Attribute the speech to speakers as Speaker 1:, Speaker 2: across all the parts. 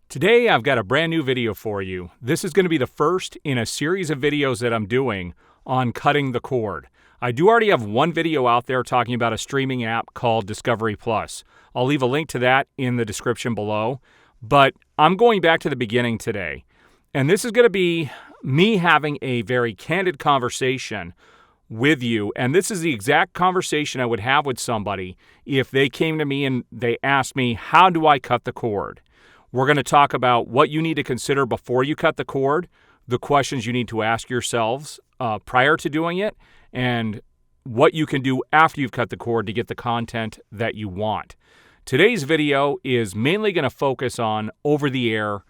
Speaker 1: Today I've got a brand new video for you. This is going to be the first in a series of videos that I'm doing on cutting the cord. I do already have one video out there talking about a streaming app called Discovery Plus. I'll leave a link to that in the description below, but I'm going back to the beginning today. And this is going to be me having a very candid conversation with you, and this is the exact conversation I would have with somebody if they came to me and they asked me, how do I cut the cord? We're going to talk about what you need to consider before you cut the cord, the questions you need to ask yourselves prior to doing it, and what you can do after you've cut the cord to get the content that you want. Today's video is mainly going to focus on over-the-air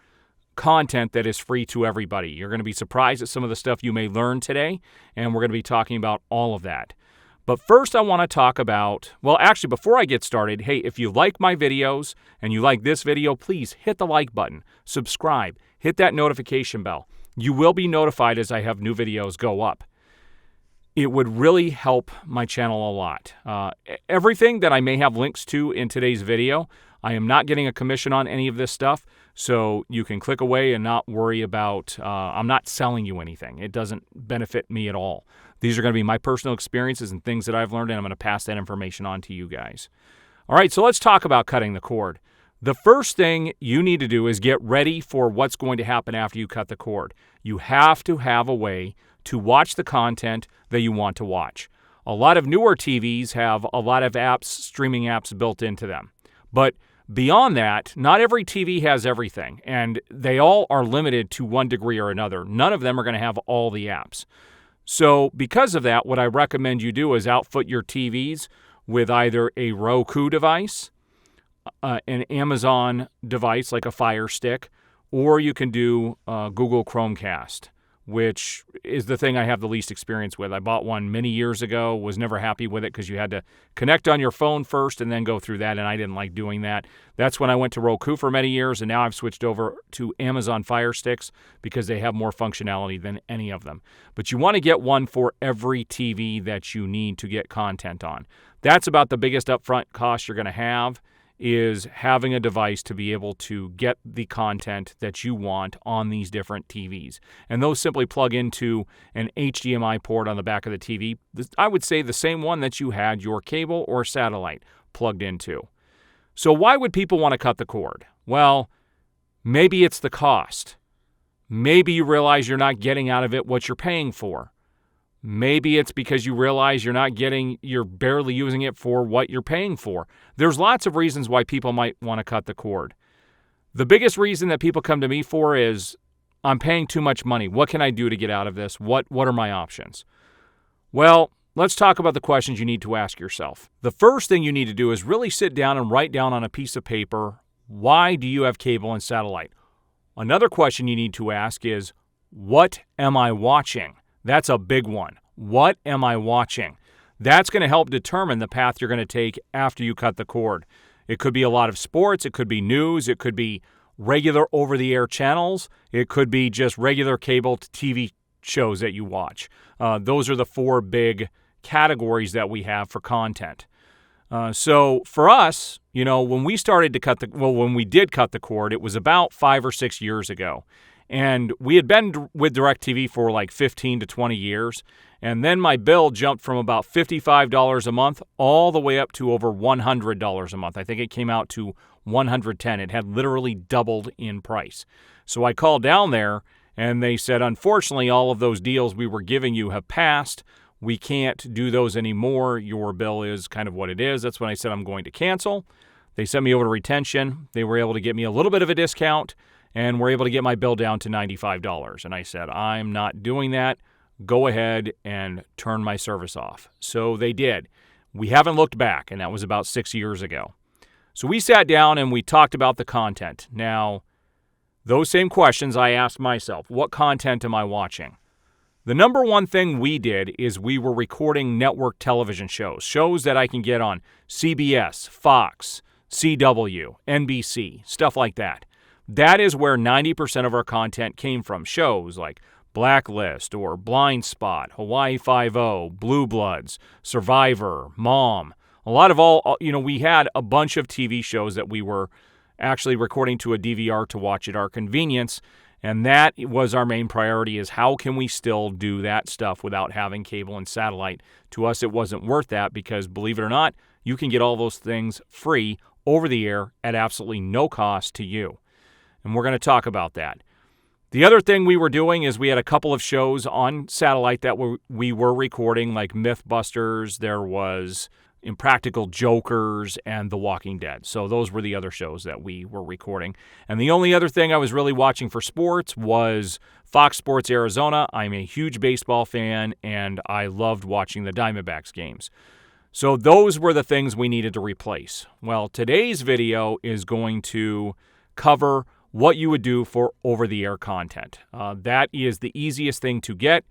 Speaker 1: content that is free to everybody. You're going to be surprised at some of the stuff you may learn today, and we're going to be talking about all of that. But first I want to talk about, well, actually, before I get started, hey, if you like my videos and you like this video, please hit the like button, subscribe, hit that notification bell. You will be notified as I have new videos go up. It would really help my channel a lot. Everything that I may have links to in today's video, I am not getting a commission on any of this stuff, so you can click away and not worry about, I'm not selling you anything. It doesn't benefit me at all. These are going to be my personal experiences and things that I've learned, and I'm going to pass that information on to you guys. All right, so let's talk about cutting the cord. The first thing you need to do is get ready for what's going to happen after you cut the cord. You have to have a way to watch the content that you want to watch. A lot of newer TVs have a lot of apps, streaming apps built into them. But beyond that, not every TV has everything, and they all are limited to one degree or another. None of them are going to have all the apps. So because of that, what I recommend you do is outfit your TVs with either a Roku device, an Amazon device like a Fire Stick, or you can do Google Chromecast, which is the thing I have the least experience with. I bought one many years ago, was never happy with it because you had to connect on your phone first and then go through that, and I didn't like doing that. That's when I went to Roku for many years, and now I've switched over to Amazon Fire Sticks because they have more functionality than any of them. But you want to get one for every TV that you need to get content on. That's about the biggest upfront cost you're going to have, is having a device to be able to get the content that you want on these different TVs. And those simply plug into an HDMI port on the back of the TV. I would say the same one that you had your cable or satellite plugged into. So why would people want to cut the cord? Well, maybe it's the cost. Maybe you realize you're not getting out of it what you're paying for. Maybe it's because you realize you're barely using it for what you're paying for. There's lots of reasons why people might want to cut the cord. The biggest reason that people come to me for is, I'm paying too much money. What can I do to get out of this? What are my options? Well, let's talk about the questions you need to ask yourself. The first thing you need to do is really sit down and write down on a piece of paper, why do you have cable and satellite? Another question you need to ask is, what am I watching? That's a big one. What am I watching? That's going to help determine the path you're going to take after you cut the cord. It could be a lot of sports. It could be news. It could be regular over-the-air channels. It could be just regular cable TV shows that you watch. Those are the four big categories that we have for content. So for us, when we did cut the cord, it was about 5 or 6 years ago. And we had been with DirecTV for like 15 to 20 years. And then my bill jumped from about $55 a month all the way up to over $100 a month. I think it came out to $110. It had literally doubled in price. So I called down there and they said, unfortunately, all of those deals we were giving you have passed. We can't do those anymore. Your bill is kind of what it is. That's when I said I'm going to cancel. They sent me over to retention. They were able to get me a little bit of a discount, and we're able to get my bill down to $95. And I said, I'm not doing that. Go ahead and turn my service off. So they did. We haven't looked back, and that was about 6 years ago. So we sat down and we talked about the content. Now, those same questions I asked myself. What content am I watching? The number one thing we did is we were recording network television shows that I can get on CBS, Fox, CW, NBC, stuff like that. That is where 90% of our content came from. Shows like Blacklist or Blind Spot, Hawaii Five-0, Blue Bloods, Survivor, Mom. We had a bunch of TV shows that we were actually recording to a DVR to watch at our convenience. And that was our main priority, is how can we still do that stuff without having cable and satellite? To us, it wasn't worth that because, believe it or not, you can get all those things free over the air at absolutely no cost to you. And we're going to talk about that. The other thing we were doing is we had a couple of shows on satellite that we were recording, like Mythbusters, there was Impractical Jokers, and The Walking Dead. So those were the other shows that we were recording. And the only other thing I was really watching for sports was Fox Sports Arizona. I'm a huge baseball fan, and I loved watching the Diamondbacks games. So those were the things we needed to replace. Well, today's video is going to cover what you would do for over-the-air content. That is the easiest thing to get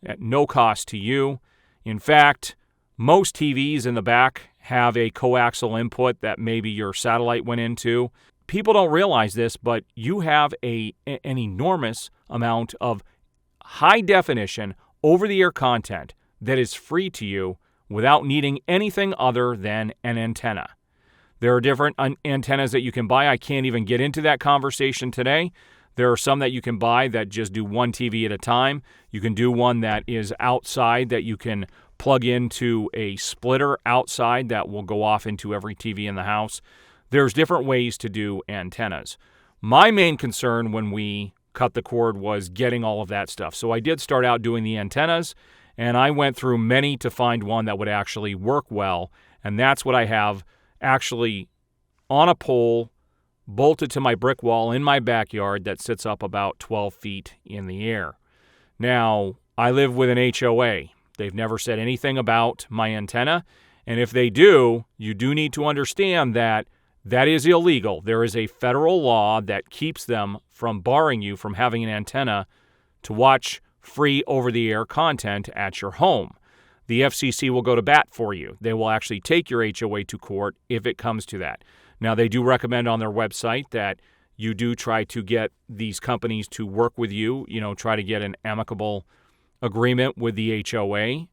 Speaker 1: at no cost to you. In fact, most TVs in the back have a coaxial input that maybe your satellite went into. People don't realize this, but you have an enormous amount of high-definition over-the-air content that is free to you without needing anything other than an antenna. There are different antennas that you can buy. I can't even get into that conversation today. There are some that you can buy that just do one TV at a time. You can do one that is outside that you can plug into a splitter outside that will go off into every TV in the house. There's different ways to do antennas. My main concern when we cut the cord was getting all of that stuff. So I did start out doing the antennas, and I went through many to find one that would actually work well, and that's what I have actually on a pole bolted to my brick wall in my backyard that sits up about 12 feet in the air. Now, I live with an HOA. They've never said anything about my antenna, and if they do, you do need to understand that that is illegal. There is a federal law that keeps them from barring you from having an antenna to watch free over-the-air content at your home. The FCC will go to bat for you. They will actually take your HOA to court if it comes to that. Now, they do recommend on their website that you do try to get these companies to work with you, try to get an amicable agreement with the HOA.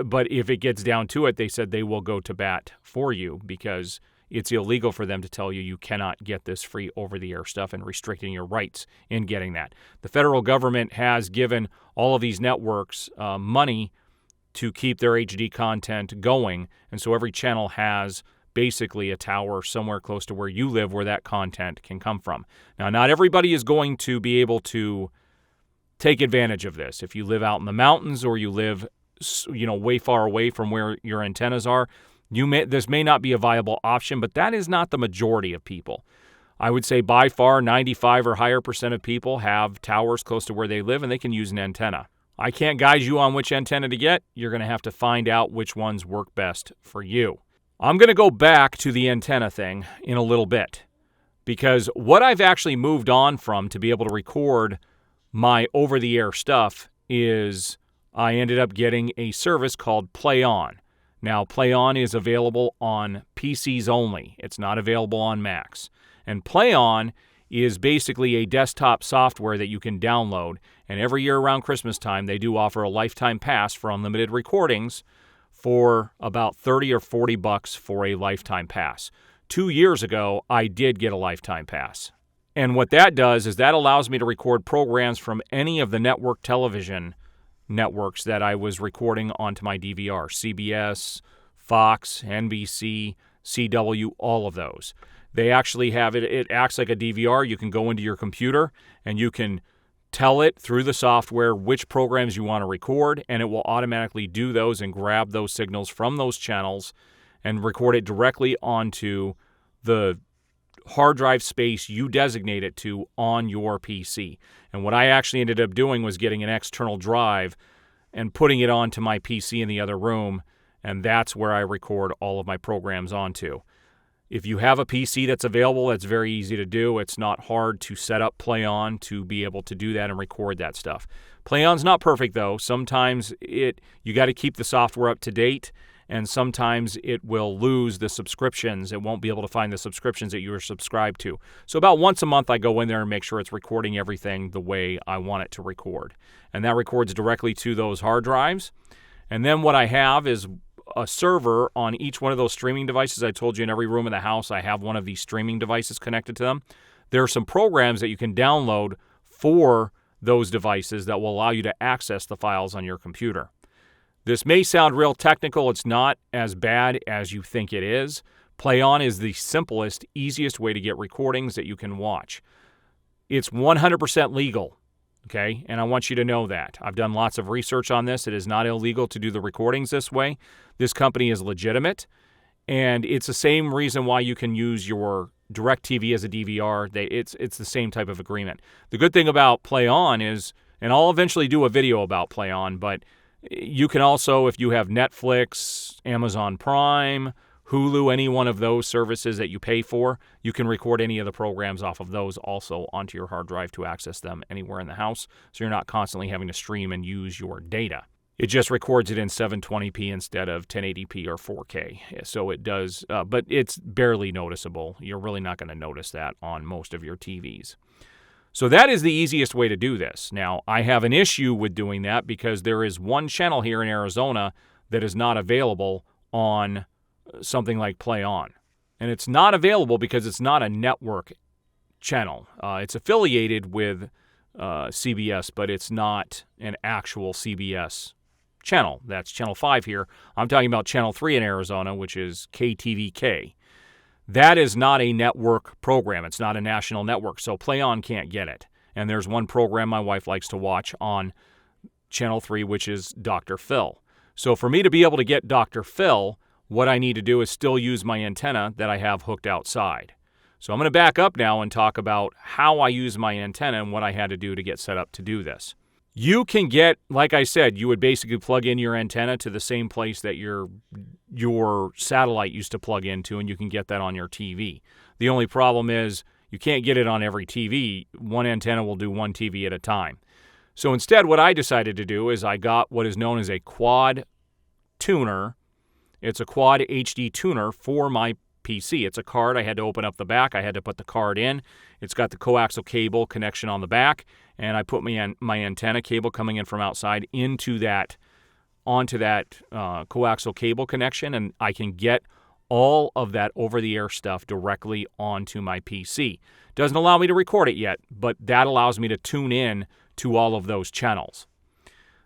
Speaker 1: But if it gets down to it, they said they will go to bat for you because it's illegal for them to tell you cannot get this free over-the-air stuff and restricting your rights in getting that. The federal government has given all of these networks money to keep their HD content going, and so every channel has basically a tower somewhere close to where you live where that content can come from. Now, not everybody is going to be able to take advantage of this. If you live out in the mountains or you live way far away from where your antennas are, this may not be a viable option, but that is not the majority of people. I would say by far 95 or higher % of people have towers close to where they live and they can use an antenna. I can't guide you on which antenna to get. You're going to have to find out which ones work best for you. I'm going to go back to the antenna thing in a little bit because what I've actually moved on from to be able to record my over-the-air stuff is I ended up getting a service called Play On. Now, Play On is available on PCs only. It's not available on Macs. And Play On is basically a desktop software that you can download. And every year around Christmas time, they do offer a lifetime pass for unlimited recordings for about $30 or $40 for a lifetime pass. 2 years ago, I did get a lifetime pass. And what that does is that allows me to record programs from any of the network television networks that I was recording onto my DVR. CBS, Fox, NBC, CW, all of those. They actually have it. It acts like a DVR. You can go into your computer and you can tell it through the software which programs you want to record, and it will automatically do those and grab those signals from those channels and record it directly onto the hard drive space you designate it to on your PC. And what I actually ended up doing was getting an external drive and putting it onto my PC in the other room, and that's where I record all of my programs onto. If you have a PC that's available, it's very easy to do. It's not hard to set up Play On to be able to do that and record that stuff. Play On's not perfect, though. Sometimes you got to keep the software up to date, and sometimes it will lose the subscriptions. It won't be able to find the subscriptions that you are subscribed to. So about once a month, I go in there and make sure it's recording everything the way I want it to record. And that records directly to those hard drives. And then what I have is a server on each one of those streaming devices. I told you in every room in the house I have one of these streaming devices connected to them. There are some programs that you can download for those devices that will allow you to access the files on your computer. This may sound real technical. It's not as bad as you think it is. PlayOn is the simplest, easiest way to get recordings that you can watch. It's 100% legal, okay? And I want you to know that. I've done lots of research on this. It is not illegal to do the recordings this way. This company is legitimate, and it's the same reason why you can use your DirecTV as a DVR. It's the same type of agreement. The good thing about PlayOn is, and I'll eventually do a video about PlayOn, but you can also, if you have Netflix, Amazon Prime, Hulu, any one of those services that you pay for, you can record any of the programs off of those also onto your hard drive to access them anywhere in the house, so you're not constantly having to stream and use your data. It just records it in 720p instead of 1080p or 4K. So it does, but it's barely noticeable. You're really not going to notice that on most of your TVs. So that is the easiest way to do this. Now, I have an issue with doing that because there is one channel here in Arizona that is not available on something like PlayOn. And it's not available because it's not a network channel. It's affiliated with CBS, but it's not an actual CBS channel. That's Channel 5 here. I'm talking about Channel 3 in Arizona, which is KTVK. That is not a network program. It's not a national network, so PlayOn can't get it. And there's one program my wife likes to watch on Channel 3, which is Dr. Phil. So for me to be able to get Dr. Phil, what I need to do is still use my antenna that I have hooked outside. So I'm going to back up now and talk about how I use my antenna and what I had to do to get set up to do this. You can get, like I said, you would basically plug in your antenna to the same place that your satellite used to plug into, and you can get that on your TV. The only problem is you can't get it on every TV. One antenna will do one TV at a time. So instead, what I decided to do is I got what is known as a quad tuner. It's a quad HD tuner for my PC. It's a card. I had to open up the back. I had to put the card in. It's got the coaxial cable connection on the back, and I put my antenna cable coming in from outside onto that coaxial cable connection, and I can get all of that over-the-air stuff directly onto my PC. Doesn't allow me to record it yet, but that allows me to tune in to all of those channels.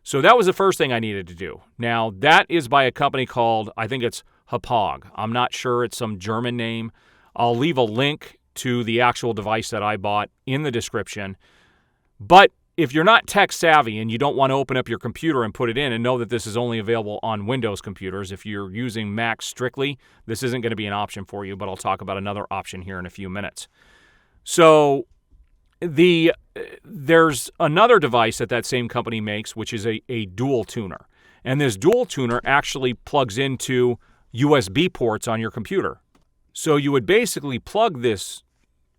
Speaker 1: So that was the first thing I needed to do. Now, that is by a company called, I think it's Hapag. I'm not sure. It's some German name. I'll leave a link to the actual device that I bought in the description. But if you're not tech savvy and you don't want to open up your computer and put it in and know that this is only available on Windows computers, if you're using Mac strictly, this isn't going to be an option for you, but I'll talk about another option here in a few minutes. So there's another device that same company makes, which is a dual tuner. And this dual tuner actually plugs into USB ports on your computer. So you would basically plug this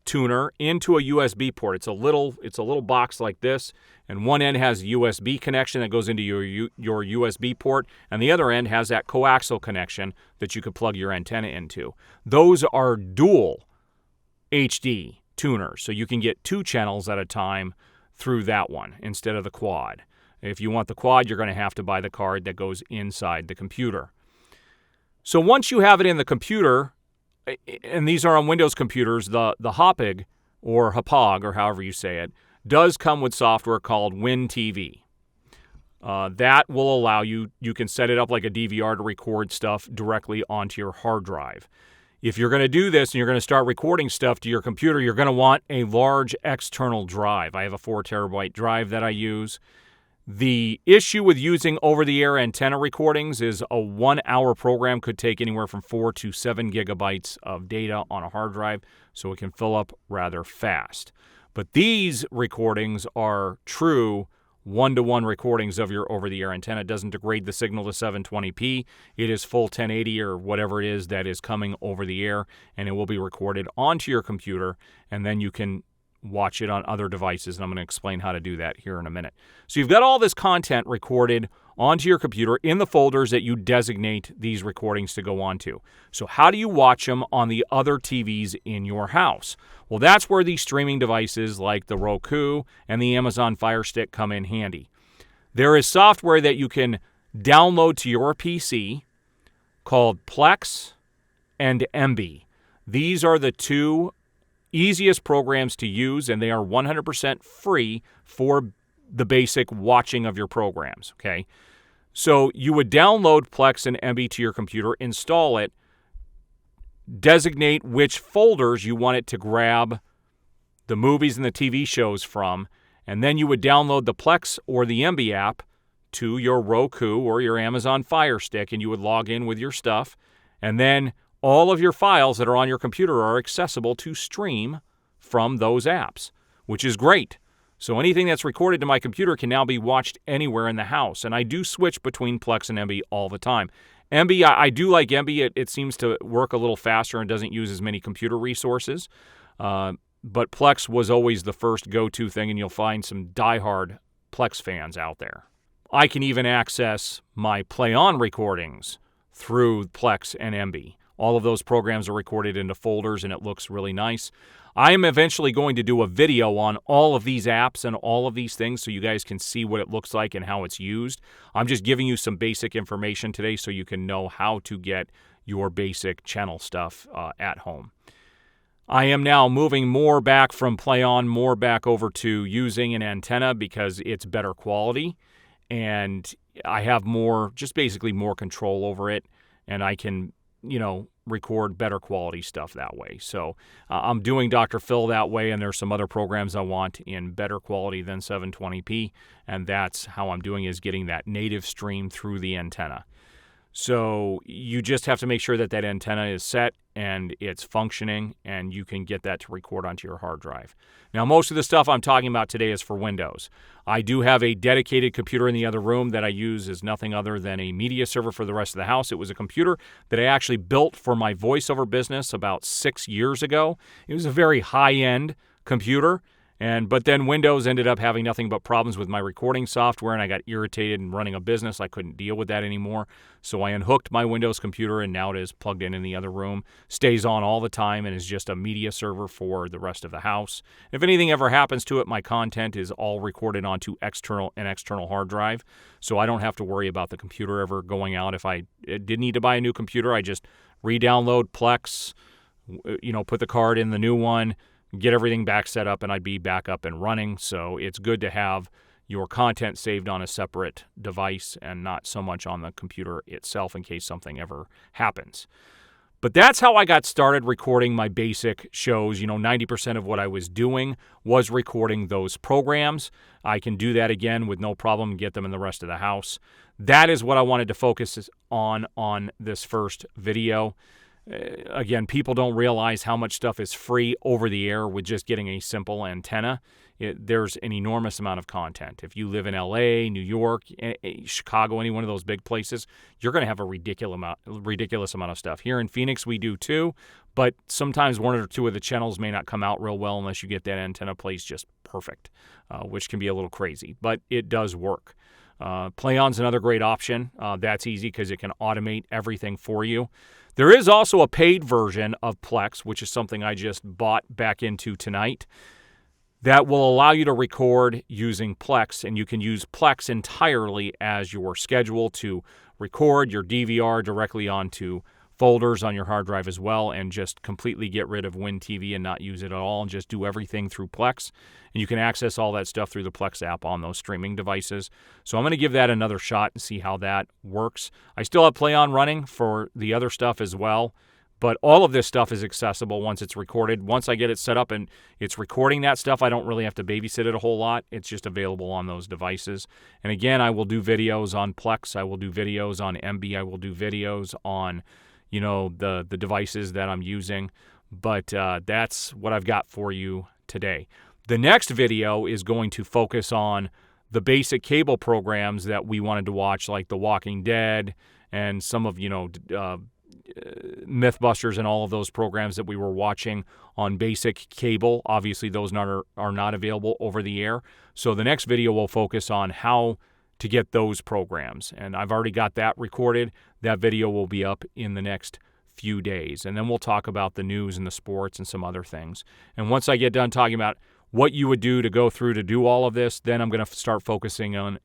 Speaker 1: tuner into a USB port. It's a little box like this, and one end has a USB connection that goes into your USB port, and the other end has that coaxial connection that you could plug your antenna into. Those are dual HD tuners, so you can get 2 channels at a time through that one instead of the quad. If you want the quad, you're going to have to buy the card that goes inside the computer. So once you have it in the computer, and these are on Windows computers, the Hapag or however you say it, does come with software called WinTV. That will allow you can set it up like a DVR to record stuff directly onto your hard drive. If you're going to do this and you're going to start recording stuff to your computer, you're going to want a large external drive. I have a 4 terabyte drive that I use. The issue with using over-the-air antenna recordings is a 1-hour program could take anywhere from 4 to 7 gigabytes of data on a hard drive, so it can fill up rather fast. But these recordings are true one-to-one recordings of your over-the-air antenna. It doesn't degrade the signal to 720p. It is full 1080 or whatever it is that is coming over the air, and it will be recorded onto your computer, and then you can watch it on other devices, and I'm going to explain how to do that here in a minute. So you've got all this content recorded onto your computer in the folders that you designate these recordings to go onto. So how do you watch them on the other TVs in your house? Well, that's where these streaming devices like the Roku and the Amazon Fire Stick come in handy. There is software that you can download to your PC called Plex and MB. These are the two easiest programs to use, and they are 100% free for the basic watching of your programs, okay? So you would download Plex and MB to your computer, install it, designate which folders you want it to grab the movies and the TV shows from, and then you would download the Plex or the MB app to your Roku or your Amazon Fire Stick, and you would log in with your stuff, and then all of your files that are on your computer are accessible to stream from those apps, which is great. So anything that's recorded to my computer can now be watched anywhere in the house, and I do switch between Plex and MB all the time. MB, I do like MB. It seems to work a little faster and doesn't use as many computer resources. But Plex was always the first go-to thing, and you'll find some diehard Plex fans out there. I can even access my Play On recordings through Plex and MB. All of those programs are recorded into folders, and it looks really nice. I am eventually going to do a video on all of these apps and all of these things so you guys can see what it looks like and how it's used. I'm just giving you some basic information today so you can know how to get your basic channel stuff at home. I am now moving more back from Play On, more back over to using an antenna because it's better quality, and I have more, just basically more control over it, and I can, record better quality stuff that way. So I'm doing Dr. Phil that way, and there's some other programs I want in better quality than 720p, and that's how I'm doing, is getting that native stream through the antenna. So you just have to make sure that that antenna is set and it's functioning, and you can get that to record onto your hard drive. Now, most of the stuff I'm talking about today is for Windows. I do have a dedicated computer in the other room that I use as nothing other than a media server for the rest of the house. It was a computer that I actually built for my voiceover business about 6 years ago. It was a very high-end computer. But then Windows ended up having nothing but problems with my recording software, and I got irritated in running a business. I couldn't deal with that anymore. So I unhooked my Windows computer, and now it is plugged in the other room, stays on all the time, and is just a media server for the rest of the house. If anything ever happens to it, my content is all recorded onto an external hard drive, so I don't have to worry about the computer ever going out. If I did need to buy a new computer, I just re-download Plex, put the card in the new one, get everything back set up, and I'd be back up and running. So it's good to have your content saved on a separate device and not so much on the computer itself in case something ever happens. But that's how I got started recording my basic shows. 90% of what I was doing was recording those programs. I can do that again with no problem and get them in the rest of the house. That is what I wanted to focus on this first video. Again, people don't realize how much stuff is free over the air with just getting a simple antenna. There's an enormous amount of content. If you live in LA, New York, Chicago, any one of those big places, you're going to have a ridiculous amount of stuff. Here in Phoenix, we do too, but sometimes one or two of the channels may not come out real well unless you get that antenna placed just perfect, which can be a little crazy, but it does work. Play-On's another great option. That's easy because it can automate everything for you. There is also a paid version of Plex, which is something I just bought back into tonight, that will allow you to record using Plex, and you can use Plex entirely as your schedule to record your DVR directly onto folders on your hard drive as well, and just completely get rid of WinTV and not use it at all and just do everything through Plex. And you can access all that stuff through the Plex app on those streaming devices. So I'm going to give that another shot and see how that works. I still have Play On running for the other stuff as well, but all of this stuff is accessible once it's recorded. Once I get it set up and it's recording that stuff, I don't really have to babysit it a whole lot. It's just available on those devices. And again, I will do videos on Plex. I will do videos on MB. I will do videos on the devices that I'm using, but that's what I've got for you today. The next video is going to focus on the basic cable programs that we wanted to watch, like The Walking Dead and some of, Mythbusters and all of those programs that we were watching on basic cable. Obviously, those are not available over the air. So the next video will focus on how to get those programs. And I've already got that recorded. That video will be up in the next few days. And then we'll talk about the news and the sports and some other things. And once I get done talking about what you would do to go through to do all of this, then I'm going to start focusing on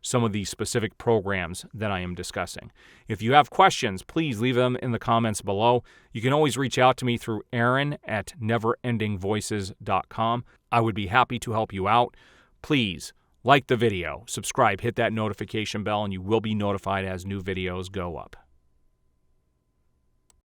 Speaker 1: some of these specific programs that I am discussing. If you have questions, please leave them in the comments below. You can always reach out to me through aaron@neverendingvoices.com. I would be happy to help you out. Please like the video, subscribe, hit that notification bell, and you will be notified as new videos go up.